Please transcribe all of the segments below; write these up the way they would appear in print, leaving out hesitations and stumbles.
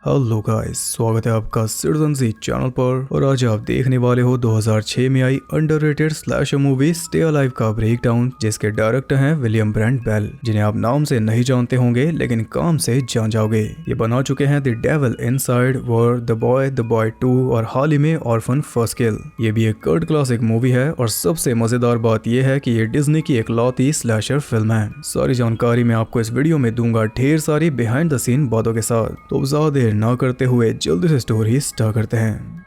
Hello guys, स्वागत है आपका सिटीजन सी चैनल पर। और आज आप देखने वाले हो 2006 में आई underrated slasher movie stay alive का ब्रेकडाउन, जिसके डायरेक्टर हैं विलियम ब्रेंट बेल, जिन्हें आप नाम से नहीं जानते होंगे लेकिन काम से जान जाओगे। ये बना चुके हैं the devil inside, war, the boy 2 और हाल ही में ऑर्फन फर्स्ट किल। ये भी एक कल्ट क्लासिक मूवी है और सबसे मजेदार बात यह है कि ये डिज्नी की इकलौती स्लैशर फिल्म है। सारी जानकारी मैं आपको इस वीडियो में दूंगा ढेर सारी बिहाइंड द सीन बातों के साथ। तो ज्यादा ना करते हुए जल्दी से स्टोरी स्टार्ट करते हैं।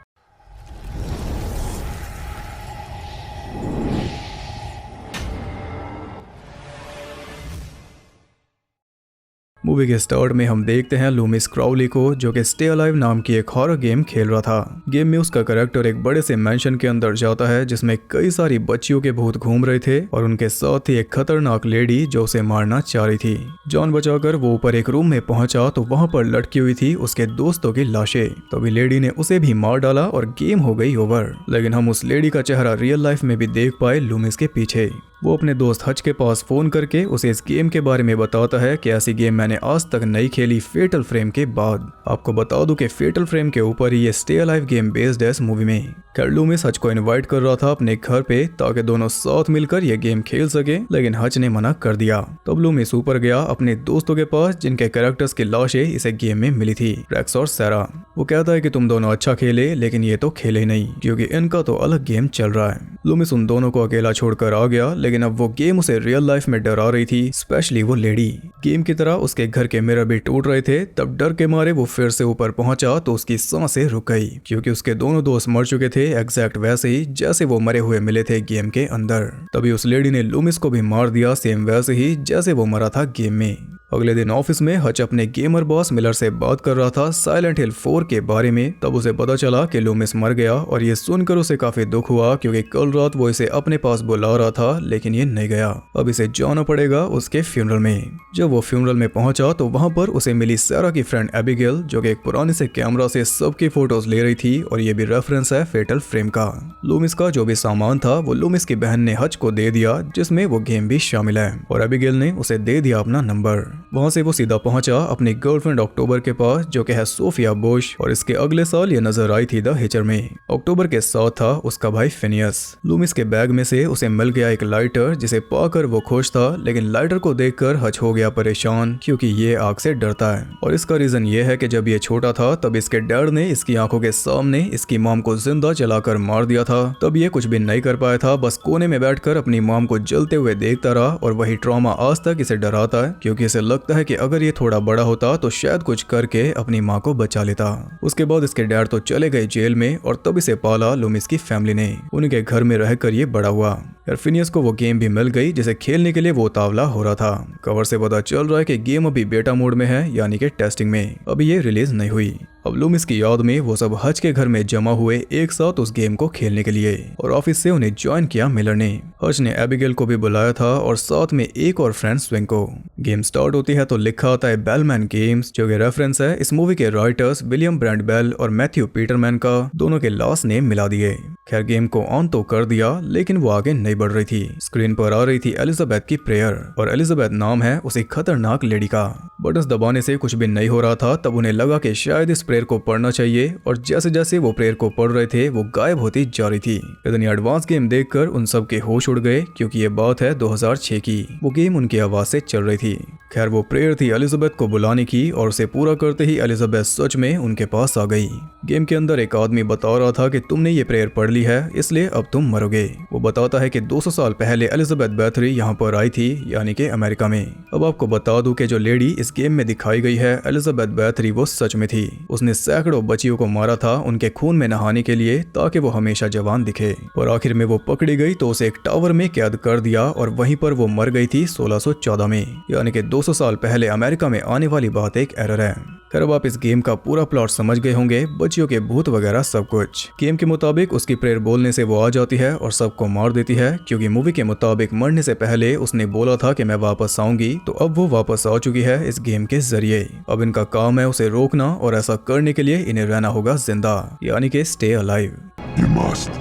मूवी के स्टार्ट में हम देखते हैं लूमिस क्राउली को, जो कि स्टे अलाइव नाम की एक हॉरर गेम खेल रहा था। गेम में उसका कैरेक्टर एक बड़े से मैंशन के अंदर जाता है जिसमें कई सारी बच्चियों के भूत घूम रहे थे और उनके साथ ही एक खतरनाक लेडी जो उसे मारना चाह रही थी। जान बचाकर वो ऊपर एक रूम में पहुंचा तो वहां पर लटकी हुई थी उसके दोस्तों की लाशें। तभी लेडी ने उसे भी मार डाला और गेम हो गई ओवर। लेकिन हम उस लेडी का चेहरा रियल लाइफ में भी देख पाए लूमिस के पीछे। वो अपने दोस्त हच के पास फोन करके उसे इस गेम के बारे में बताता है कि ऐसी गेम मैंने आज तक नहीं खेली फेटल फ्रेम के बाद। आपको बता दूं कि फेटल फ्रेम के ऊपर ही ये स्टे अलाइव गेम बेस्ड है इस मूवी में। खैर लूमिस हच को इनवाइट कर रहा था अपने घर पे ताकि दोनों साथ मिलकर ये गेम खेल सके, लेकिन हच ने मना कर दिया। तब लूमिस ऊपर गया अपने दोस्तों के पास जिनके कैरेक्टर्स की लाशें इसे गेम में मिली थी, रेक्स और सैरा। वो कहता है कि तुम दोनों अच्छा खेले लेकिन ये तो खेले नहीं क्योंकि इनका तो अलग गेम चल रहा है। लूमिस उन दोनों को अकेला छोड़कर आ गया, लेकिन अब वो गेम उसे रियल लाइफ में डरा रही थी, स्पेशली वो लेडी। गेम की तरह उसके घर के मिरर भी टूट रहे थे। तब डर के मारे वो फिर से ऊपर पहुंचा तो उसकी सांसें रुक गई क्योंकि उसके दोनों दोस्त मर चुके थे एग्जैक्ट वैसे ही जैसे वो मरे हुए मिले थे गेम के अंदर। तभी उस लेडी ने लूमिस को भी मार दिया सेम वैसे ही जैसे वो मरा था गेम में। अगले दिन ऑफिस में हच अपने गेमर बॉस मिलर से बात कर रहा था साइलेंट हिल 4 के बारे में। तब उसे पता चला कि लूमिस मर गया और ये सुनकर उसे काफी दुख हुआ क्योंकि कल रात वो इसे अपने पास बुला रहा था लेकिन ये नहीं गया। अब इसे जाना पड़ेगा उसके फ्यूनरल में। जब वो फ्यूनरल में पहुंचा तो वहां पर उसे मिली सैरा की फ्रेंड एबिगेल, जो कि एक पुराने से कैमरा से सबकी फोटोज ले रही थी और ये भी रेफरेंस है फेटल फ्रेम का। लूमिस का जो भी सामान था वो लूमिस की बहन ने हच को दे दिया जिसमें वो गेम भी शामिल है और एबिगेल ने उसे दे दिया अपना नंबर। वहां से वो सीधा पहुंचा अपनी गर्लफ्रेंड अक्टूबर के पास, जो कि है सोफिया बुश, और इसके अगले साल ये नजर आई थी द हिचर में। अक्टूबर के साथ था उसका भाई फिनियस। लूमिस के बैग में से उसे मिल गया एक लाइटर जिसे पाकर वो खुश था, लेकिन लाइटर को देखकर हच हो गया परेशान क्योंकि ये आग से डरता है। और इसका रीजन ये है कि जब ये छोटा था तब इसके डैड ने इसकी आंखों के सामने इसकी मॉम को जिंदा जलाकर मार दिया था। तब ये कुछ भी नहीं कर पाया था, बस कोने में बैठकर अपनी मॉम को जलते हुए देखता रहा और वही ट्रॉमा आज तक इसे डराता है क्योंकि इसे लगता है कि अगर ये थोड़ा बड़ा होता तो शायद कुछ करके अपनी माँ को बचा लेता। उसके बाद इसके डैड तो चले गए जेल में और तब इसे पाला लूमिस की फैमिली ने। उनके घर में रहकर ये बड़ा हुआ। यार फिनियस को वो गेम भी मिल गई जिसे खेलने के लिए वो उतावला हो रहा था। कवर से पता चल रहा है कि गेम अभी बेटा मोड में है, यानी कि टेस्टिंग में, अभी ये रिलीज नहीं हुई। अब लूमिस की याद में वो सब हच के घर में जमा हुए एक साथ उस गेम को खेलने के लिए और ऑफिस से उन्हें ज्वाइन किया मिलर ने। हच ने एबिगेल को भी बुलाया था और साथ में एक और फ्रेंड स्विंग को। गेम स्टार्ट होती है तो लिखा आता है बेलमैन गेम्स, जो कि रेफरेंस है इस मूवी के राइटर्स विलियम ब्रेंट बेल और मैथ्यू पीटरमैन का, दोनों के लास्ट नेम मिला दिए। खैर गेम को ऑन तो कर दिया लेकिन वो आगे नहीं बढ़ रही थी। स्क्रीन पर आ रही थी एलिजाबेथ की प्रेयर और एलिजाबेथ नाम है उसी खतरनाक लेडी का। बटन्स दबाने से कुछ भी नहीं हो रहा था। तब उन्हें लगा कि शायद इस प्रेयर को पढ़ना चाहिए और जैसे जैसे वो प्रेयर को पढ़ रहे थे वो गायब होती जा रही थी। इतनी एडवांस गेम देखकर उन सब के होश उड़ गए क्योंकि ये बात है 2006 की। वो गेम उनकी आवाज से चल रही थी। खैर वो प्रेयर थी एलिजाबेथ को बुलाने की और उसे पूरा करते ही एलिजाबेथ सच में उनके पास आ गई। गेम के अंदर एक आदमी बता रहा था कि तुमने ये प्रेयर पढ़ ली है इसलिए अब तुम मरोगे। वो बताता है कि 200 साल पहले एलिजाबेथ बैथरी यहाँ पर आई थी, यानी कि अमेरिका में। अब आपको बता दूं कि जो लेडी इस गेम में दिखाई गई है एलिजाबेथ बैथरी वो सच में थी। उसने सैकड़ों बच्चियों को मारा था उनके खून में नहाने के लिए ताकि वो हमेशा जवान दिखे। और आखिर में वो पकड़ी गई तो उसे एक टावर में कैद कर दिया और वहीं पर वो मर गई थी 1614 में, यानी कि 200 साल पहले अमेरिका में आने वाली बात एक एरर है। खैर अब आप इस गेम का पूरा प्लॉट समझ गए होंगे, बच्चियों के भूत वगैरह सब कुछ। गेम के मुताबिक उसकी प्रेयर बोलने से वो आ जाती है और सबको मार देती है क्योंकि मूवी के मुताबिक मरने से पहले उसने बोला था कि मैं वापस आऊंगी, तो अब वो वापस आ चुकी है इस गेम के जरिए। अब इनका काम है उसे रोकना और ऐसा करने के लिए इन्हें रहना होगा जिंदा, यानी कि stay alive. You must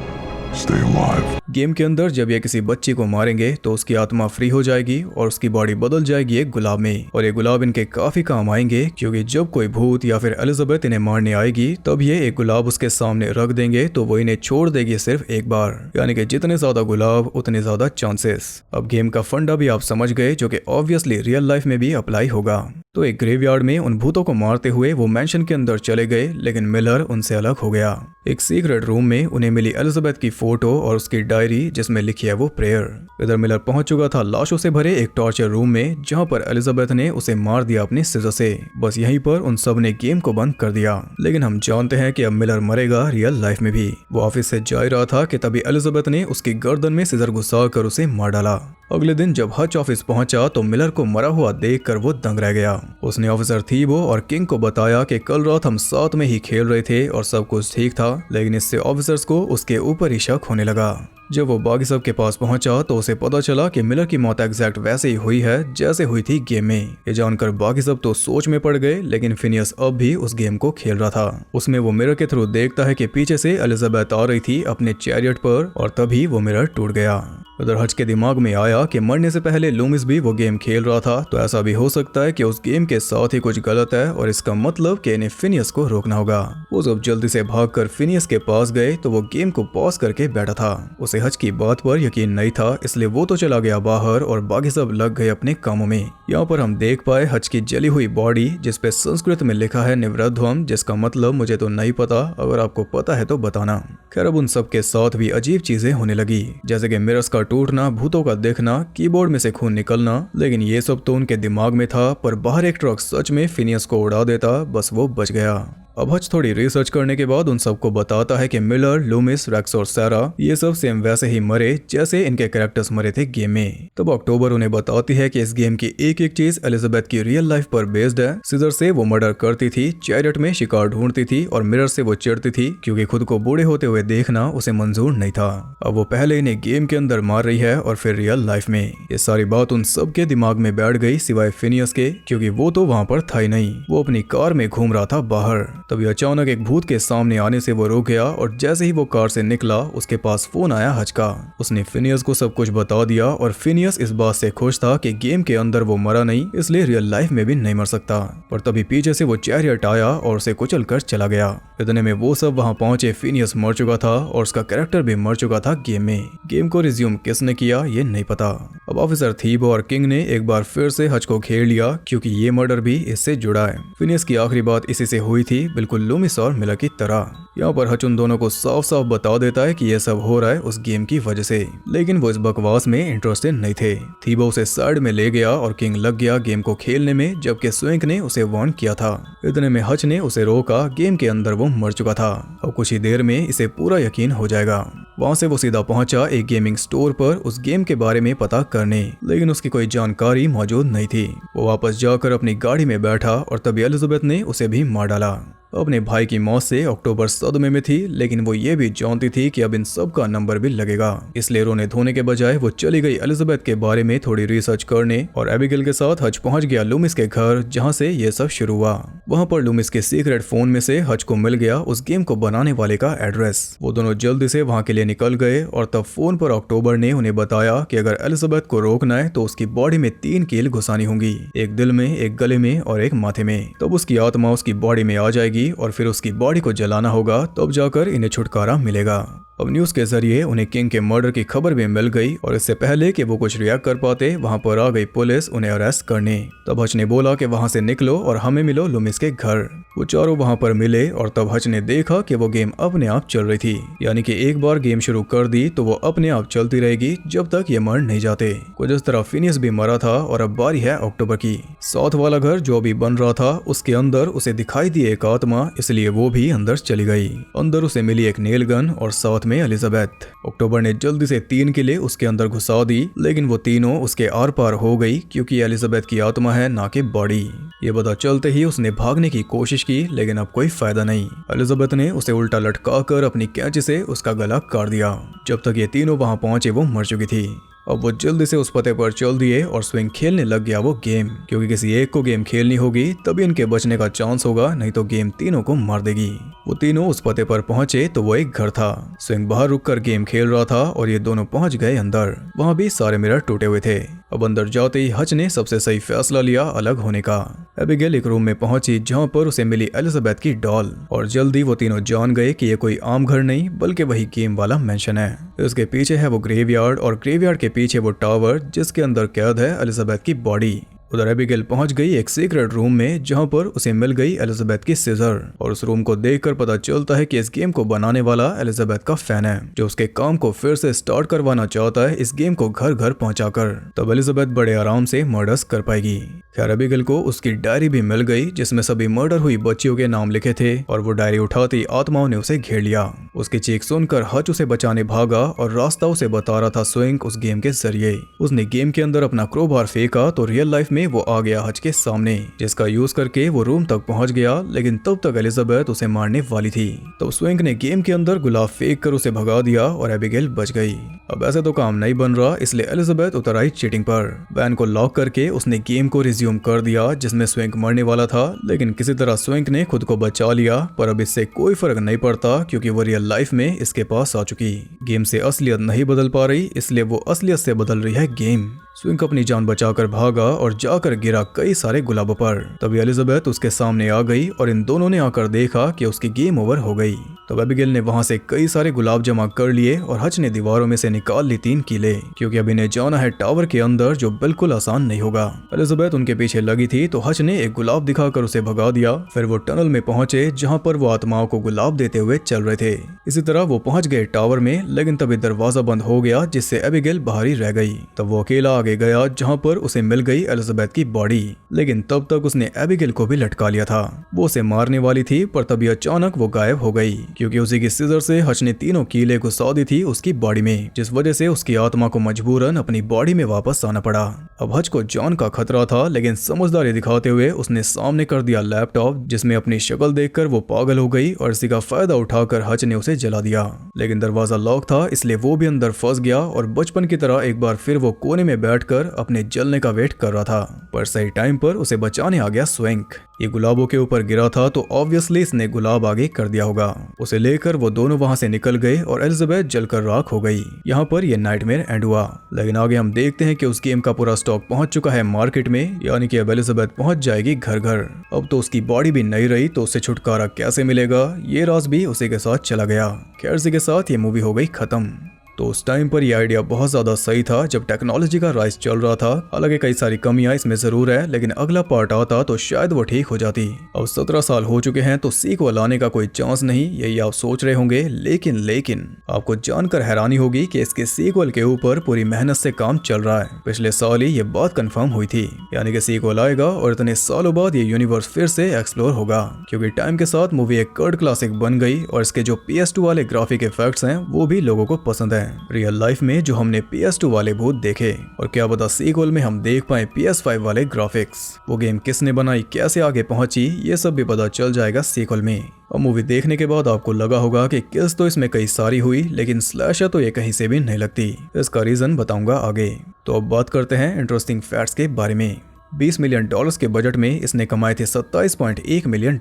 stay alive. Game के अंदर जब ये किसी बच्ची को मारेंगे तो उसकी आत्मा फ्री हो जाएगी और उसकी बॉडी बदल जाएगी एक गुलाब में, और ये गुलाब इनके काफी काम आएंगे क्योंकि जब कोई भूत या फिर एलिजाबेथ इन्हें मारने आएगी तब ये एक गुलाब उसके सामने रख देंगे तो वो इन्हें छोड़ देगी सिर्फ एक बार, यानी कि जितने ज्यादा गुलाब उतने ज्यादा चांसेस। अब गेम का फंडा भी आप समझ गए जो कि ऑब्वियसली रियल लाइफ में भी अप्लाई होगा। तो एक ग्रेवयार्ड में उन भूतों को मारते हुए वो मैंशन के अंदर चले गए, लेकिन मिलर उनसे अलग हो गया। एक सीक्रेट रूम में उन्हें मिली एलिजाबेथ की फोटो और उसकी डायरी जिसमें लिखी है वो प्रेयर। इधर मिलर पहुंच चुका था लाशों से भरे एक टॉर्चर रूम में जहां पर एलिजाबेथ ने उसे मार दिया अपने सिजर से। बस यहीं पर उन सब ने गेम को बंद कर दिया, लेकिन हम जानते हैं कि अब मिलर मरेगा रियल लाइफ में भी। वो ऑफिस से जा रहा था कि तभी एलिजाबेथ ने उसकी गर्दन में सिजर घुसा कर उसे मार डाला। अगले दिन जब हच ऑफिस पहुंचा तो मिलर को मरा हुआ देखकर वो दंग रह गया। उसने ऑफिसर थीबो और किंग को बताया कि कल रात हम साथ में ही खेल रहे थे और सब कुछ ठीक था, लेकिन इससे ऑफिसर्स को उसके ऊपर ही शक होने लगा। जब वो बाकी सब के पास पहुंचा तो उसे पता चला कि मिलर की मौत एग्जैक्ट वैसे ही हुई है जैसे हुई थी गेम में। ये जानकर बाकी सब तो सोच में पड़ गए, लेकिन फिनियस अब भी उस गेम को खेल रहा था। उसमें वो मिरर के थ्रू देखता है कि पीछे से एलिजाबेथ आ रही थी अपने चैरियट पर, और तभी वो मिरर टूट गया। उधर हच के दिमाग में आया कि मरने से पहले लूमिस भी वो गेम खेल रहा था, तो ऐसा भी हो सकता है कि उस गेम के साथ ही कुछ गलत है और इसका मतलब कि इन्हें फिनियस को रोकना होगा। वो जब जल्दी से भागकर फिनियस के पास गए तो वो गेम को पॉज करके बैठा था। उसे हच की बात पर यकीन नहीं था, इसलिए वो तो चला गया बाहर और बाकी सब लग गए अपने कामों में। यहाँ पर हम देख पाए हच की जली हुई बॉडी जिसपे संस्कृत में लिखा है निवृद्धम, जिसका मतलब मुझे तो नहीं पता, अगर आपको पता है तो बताना। खैर अब उन सब के साथ भी अजीब चीजें होने लगी, जैसे कि मिरर्स का टूटना, भूतों का देखना, कीबोर्ड में से खून निकलना, लेकिन ये सब तो उनके दिमाग में था। पर बाहर एक ट्रक सच में फिनियस को उड़ा देता, बस वो बच गया। अब हच थोड़ी रिसर्च करने के बाद उन सबको बताता है कि मिलर, लूमिस, रेक्स और सारा ये सब सेम वैसे ही मरे जैसे इनके कैरेक्टर्स मरे थे गेम में। तब अक्टूबर उन्हें बताती है कि इस गेम की एक एक चीज एलिजाबेथ की रियल लाइफ पर बेस्ड है। सीजर से वो मर्डर करती थी, चैरियट में शिकार ढूंढती थी और मिरर से वो चिढ़ती थी क्योंकि खुद को बूढ़े होते हुए देखना उसे मंजूर नहीं था। अब वो पहले इन्हें गेम के अंदर मार रही है और फिर रियल लाइफ में। ये सारी बात उन सब के दिमाग में बैठ गई सिवाय फिनियस के, क्योंकि वो तो वहाँ पर था ही नहीं, वो अपनी कार में घूम रहा था बाहर। तभी अचानक एक भूत के सामने आने से वो रुक गया और जैसे ही वो कार से निकला उसके पास फोन आया हच का। उसने फिनियस को सब कुछ बता दिया और फिनियस इस बात से खुश था कि गेम के अंदर वो मरा नहीं, इसलिए रियल लाइफ में भी नहीं मर सकता। पर तभी पीछे से वो चैरियट आया और उसे कुचल कर चला गया। इतने में वो सब वहां पहुंचे फिनियस मर चुका था और उसका कैरेक्टर भी मर चुका था गेम में। गेम को रिज्यूम किसने किया ये नहीं पता। अब ऑफिसर थीबो और किंग ने एक बार फिर से हच को घेर लिया क्योंकि ये मर्डर भी इससे जुड़ा है। फिनियस की आखिरी बात इसी से हुई थी, बिल्कुल लूमिस और मिलर की तरह। यहाँ पर हच उन दोनों को साफ साफ बता देता है कि यह सब हो रहा है उस गेम की वजह से, लेकिन वो इस बकवास में इंटरेस्टेड नहीं थे। थीबो उसे साइड में ले गया और किंग लग गया गेम को खेलने में, जबकि स्विंक ने उसे वार्न किया था। इतने में हच ने उसे रोका, गेम के अंदर वो मर चुका था। अब कुछ ही देर में इसे पूरा यकीन हो जाएगा। वहाँ से वो सीधा पहुंचा एक गेमिंग स्टोर पर उस गेम के बारे में पता करने, लेकिन उसकी कोई जानकारी मौजूद नहीं थी। वो वापस जाकर अपनी गाड़ी में बैठा और तभी एलिजाबेथ ने उसे भी मार डाला। अपने भाई की मौत से अक्टूबर सदमे में थी, लेकिन वो ये भी जानती थी कि अब इन सब का नंबर भी लगेगा, इसलिए रोने धोने के बजाय वो चली गई एलिजाबेथ के बारे में थोड़ी रिसर्च करने और एबिगेल के साथ हच पहुंच गया लूमिस के घर, जहां से ये सब शुरू हुआ। वहां पर लूमिस के सीक्रेट फोन में से हच को मिल गया उस गेम को बनाने वाले का एड्रेस। वो दोनों जल्दी से वहां के लिए निकल गए और तब फोन पर अक्टूबर ने उन्हें बताया कि अगर एलिजाबेथ को रोकना है तो उसकी बॉडी में 3 कील घुसानी होंगी, एक दिल में, एक गले में और एक माथे में। तब उसकी आत्मा उसकी बॉडी में आ जाएगी और फिर उसकी बॉडी को जलाना होगा, तब जाकर इन्हें छुटकारा मिलेगा। अब न्यूज के जरिए उन्हें किंग के मर्डर की खबर भी मिल गई और इससे पहले कि वो कुछ रिएक्ट कर पाते वहां पर आ गई पुलिस उन्हें अरेस्ट करने। तब हच ने बोला कि वहां से निकलो और हमें मिलो लूमिस के घर। वो चारों वहां पर मिले और तब हच ने देखा कि वो गेम अपने आप चल रही थी, यानी कि एक बार गेम शुरू कर दी तो वो अपने आप चलती रहेगी जब तक ये मर नहीं जाते। कुछ इस तरह फिनियस भी मरा था और अब बारी है अक्टूबर की। साथ वाला घर जो अभी बन रहा था उसके अंदर उसे दिखाई दी एक आत्मा, इसलिए वो भी अंदर चली गई। अंदर उसे मिली एक नेल गन और साथ में एलिजाबेथ। अक्टूबर ने जल्दी से 3 किले उसके अंदर घुसा दी, लेकिन वो तीनों उसके आर पार हो गई क्योंकि एलिजाबेथ की आत्मा है ना कि बॉडी। ये पता चलते ही उसने भागने की कोशिश की, लेकिन अब कोई फायदा नहीं। एलिजाबेथ ने उसे उल्टा लटका कर अपनी कैंची से उसका गला काट दिया। जब तक ये तीनों वहां पहुंचे वो मर चुकी थी। अब वो जल्दी से उस पते पर चल दिए और स्विंग खेलने लग गया वो गेम, क्योंकि किसी एक को गेम खेलनी होगी तभी इनके बचने का चांस होगा, नहीं तो गेम तीनों को मार देगी। वो तीनों उस पते पर पहुंचे तो वो एक घर था। स्विंग बाहर रुककर गेम खेल रहा था और ये दोनों पहुंच गए अंदर। वहाँ भी सारे मिरर टूटे हुए थे। अब अंदर जाते ही हच ने सबसे सही फैसला लिया अलग होने का। एबिगेल एक रूम में पहुंची जहाँ पर उसे मिली एलिजाबेथ की डॉल और जल्दी वो तीनों जान गए कि ये कोई आम घर नहीं बल्कि वही गेम वाला मैंशन है। इसके पीछे है वो ग्रेवयार्ड और ग्रेवयार्ड के पीछे वो टावर जिसके अंदर कैद है एलिजाबेथ की बॉडी। उधर एबिगेल पहुंच गई एक सीक्रेट रूम में जहां पर उसे मिल गई एलिजाबेथ की सीजर और उस रूम को देखकर पता चलता है कि इस गेम को बनाने वाला एलिजाबेथ का फैन है जो उसके काम को फिर से स्टार्ट करवाना चाहता है इस गेम को घर घर पहुंचाकर। तब एलिजाबेथ बड़े आराम से मर्डर्स कर पाएगी। खैर एबिगेल को उसकी डायरी भी मिल गई जिसमें सभी मर्डर हुई बच्चियों के नाम लिखे थे और वो डायरी उठाती आत्माओं ने उसे घेर लिया। उसकी चीख सुनकर हच उसे बचाने भागा और रास्ता उसे बता रहा था स्विंग उस गेम के जरिए। उसने गेम के अंदर अपना क्रोबार फेंका तो रियल लाइफ में वो आ गया हच के सामने जिसका यूज करके वो रूम तक पहुंच गया, लेकिन तब तक एलिजाबेथ उसे मारने वाली थी। तो स्विंग ने गेम के अंदर गुलाब फेंक कर उसे भगा दिया और एबिगेल बच गई। अब ऐसे तो काम नहीं बन रहा, इसलिए एलिजाबेथ उतर आई चीटिंग पर। वैन को लॉक करके उसने गेम को रिज्यूम कर दिया जिसमें स्विंग मरने वाला था, लेकिन किसी तरह स्विंग ने खुद को बचा लिया। पर अब इससे कोई फर्क नहीं पड़ता क्योंकि वो रियल लाइफ में इसके पास आ चुकी। गेम से असलियत नहीं बदल पा रही, इसलिए वो असलियत से बदल रही है गेम। स्विंग अपनी जान बचाकर भागा और जाकर गिरा कई सारे गुलाबों पर। तभी एलिजाबेथ उसके सामने आ गई और इन दोनों ने आकर देखा कि उसकी गेम ओवर हो गई। तब एबिगेल ने वहां से कई सारे गुलाब जमा कर लिए और हच ने दीवारों में से निकाल ली 3 कीले क्योंकि अब इन्हें जाना है टावर के अंदर जो बिल्कुल आसान नहीं होगा। एलिजाबेथ उनके पीछे लगी थी तो हच ने एक गुलाब दिखाकर उसे भगा दिया। फिर वो टनल में पहुंचे जहाँ पर वो आत्माओं को गुलाब देते हुए चल रहे थे। इसी तरह वो पहुंच गए टावर में, लेकिन तभी दरवाजा बंद हो गया जिससे एबिगेल बाहर ही रह गई। तब वो अकेला आगे गया जहाँ पर उसे मिल गई एलिजाबेथ की बॉडी, लेकिन तब तक उसने एबिगेल को भी लटका लिया था। वो उसे मारने वाली थी पर तभी अचानक वो गायब हो गई क्योंकि उसी की सीजर से हच ने 3 कीले घुसा दी थी उसकी बॉडी में, जिस वजह से उसकी आत्मा को मजबूरन अपनी बॉडी में वापस आना पड़ा। अब हच को जान का खतरा था, लेकिन समझदारी दिखाते हुए उसने सामने कर दिया लैपटॉप जिसमें अपनी शक्ल देखकर वो पागल हो गई और इसी का फायदा उठाकर हच ने उसे जला दिया। लेकिन दरवाजा लॉक था इसलिए वो भी अंदर फंस गया और बचपन की तरह एक बार फिर वो कोने में बैठकर अपने जलने का वेट कर रहा था। पर सही टाइम पर उसे बचाने आ गया स्विंग। ये गुलाबों के ऊपर गिरा था तो ऑब्वियसली इसने गुलाब आगे कर दिया होगा। उसे लेकर वो दोनों वहां से निकल गए और एलिजाबेथ जलकर राख हो गई। यहाँ पर ये नाइटमेयर एंड हुआ, लेकिन आगे हम देखते हैं कि उस गेम का पूरा स्टॉक पहुंच चुका है मार्केट में, यानी कि अब एलिजाबेथ पहुंच जाएगी घर घर। अब तो उसकी बॉडी भी नहीं रही तो उससे छुटकारा कैसे मिलेगा, ये राज भी उसी के साथ चला गया। खैर इसी के साथ ये मूवी हो गई खत्म। तो उस टाइम पर यह आइडिया बहुत ज्यादा सही था जब टेक्नोलॉजी का राइज चल रहा था। हालांकि कई सारी कमियां इसमें जरूर है, लेकिन अगला पार्ट आता तो शायद वो ठीक हो जाती। अब 17 साल हो चुके हैं तो सीक्वल आने का कोई चांस नहीं, यही आप सोच रहे होंगे। लेकिन आपको जानकर हैरानी होगी कि इसके सीक्वल के ऊपर पूरी मेहनत से काम चल रहा है। पिछले साल ही ये बात कंफर्म हुई थी, यानी कि सीक्वल आएगा और इतने सालों बाद ये यूनिवर्स फिर से एक्सप्लोर होगा, क्योंकि टाइम के साथ मूवी एक कल्ट क्लासिक बन गई और इसके जो PS2 वाले ग्राफिक इफेक्ट्स हैं वो भी लोगों को पसंद है। रियल लाइफ में जो हमने PS2 वाले भूत देखे, और क्या पता सीक्वल में हम देख पाए PS5 वाले ग्राफिक्स। वो गेम किसने बनाई, कैसे आगे पहुंची, ये सब भी पता चल जाएगा सीक्वल में। और मूवी देखने के बाद आपको लगा होगा कि किल्स तो इसमें कई सारी हुई, लेकिन स्लैशर तो ये कहीं से भी नहीं लगती। इसका रीजन बताऊंगा आगे। तो अब बात करते हैं इंटरेस्टिंग फैक्ट्स के बारे में। $20 मिलियन के बजट में इसने कमाए थे $27.1 मिलियन।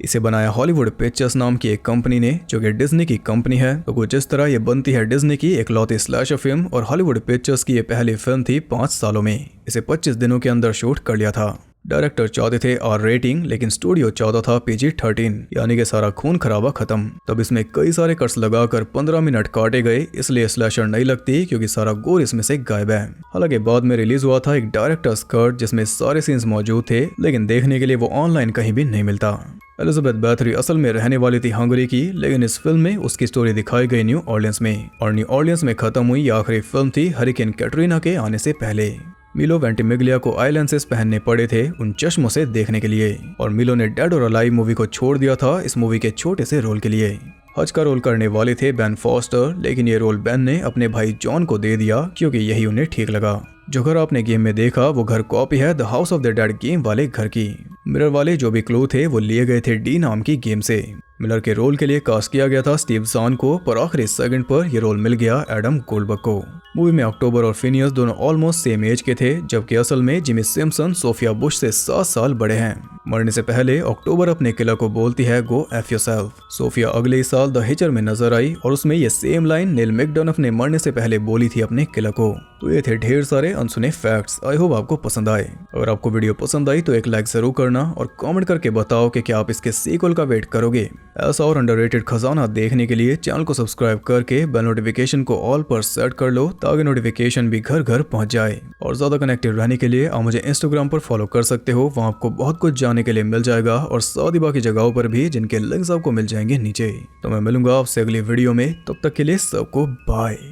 इसे बनाया हॉलीवुड पिक्चर्स नाम की एक कंपनी ने, जो कि डिज्नी की कंपनी है। तो कुछ इस तरह ये बनती है डिज्नी की इकलौती स्लैशर फिल्म, और हॉलीवुड पिक्चर्स की ये पहली फिल्म थी 5 सालों में। इसे 25 दिनों के अंदर शूट कर लिया था। डायरेक्टर चाहते थे R रेटिंग, लेकिन स्टूडियो चाहता था PG-13, यानी कि सारा खून खराबा खत्म। तब इसमें कई सारे कट्स लगाकर 15 मिनट काटे गए, इसलिए स्लैशर नहीं लगती क्योंकि सारा गोर इसमें से गायब है। हालांकि बाद में रिलीज हुआ था एक डायरेक्टर्स कट जिसमें सारे सीन्स मौजूद थे, लेकिन देखने के लिए वो ऑनलाइन कहीं भी नहीं मिलता। एलिजाबेथ बैथरी असल में रहने वाली थी हंगरी की, लेकिन इस फिल्म में उसकी स्टोरी दिखाई गई न्यू ऑर्लियंस में, और न्यू ऑर्लियंस में खत्म हुई ये आखिरी फिल्म थी हरिकेन कैटरीना के आने से पहले। मिलो वेंटिमिग्लिया को आई लेंसेज पहनने पड़े थे उन चश्मों से देखने के लिए, और मिलो ने डेड और अलाइव मूवी को छोड़ दिया था इस मूवी के छोटे से रोल के लिए। हज का रोल करने वाले थे बेन फॉस्टर, लेकिन ये रोल बेन ने अपने भाई जॉन को दे दिया क्योंकि यही उन्हें ठीक लगा। जो घर आपने गेम में देखा वो घर कॉपी है the house of the dead game वाले घर की। मिरर वाले जो भी क्लू थे वो लिए गए थे डी नाम की गेम से। मिलर के रोल के लिए कास्ट किया गया था स्टीव ज़ान को, पर आखिरी सेकंड पर यह रोल मिल गया एडम गोल्डबर्ग को। मूवी में अक्टूबर और फिनियस दोनों ऑलमोस्ट सेम एज के थे, जबकि असल में जिमी सिम्पसन सोफिया बुश से 7 साल बड़े हैं। मरने से पहले अक्टूबर अपने किलर को बोलती है गो एफ योरसेल्फ। सोफिया अगले ही साल द हिचर में नजर आई और उसमें ये सेम लाइन नील मैकडोनाफ ने मरने से पहले बोली थी अपने किलर को। तो ये थे ढेर सारे अनसुने फैक्ट्स। आई होप आपको पसंद आए। अगर आपको वीडियो पसंद आई तो एक लाइक जरूर करना और कमेंट करके बताओ कि क्या आप इसके सीक्वल का वेट करोगे। ऐसा और अंडररेटेड खजाना देखने के लिए चैनल को सब्सक्राइब करके बेल नोटिफिकेशन को ऑल पर सेट कर लो, ताकि नोटिफिकेशन भी घर घर पहुंच जाए। और ज्यादा कनेक्टेड रहने के लिए आप मुझे इंस्टाग्राम पर फॉलो कर सकते हो, वहां आपको बहुत कुछ जानने के लिए मिल जाएगा, और साथ ही बाकी जगहों पर भी जिनके लिंक्स आपको मिल जाएंगे नीचे। तो मैं मिलूंगा आपसे अगली वीडियो में, तब तक के लिए सबको बाय।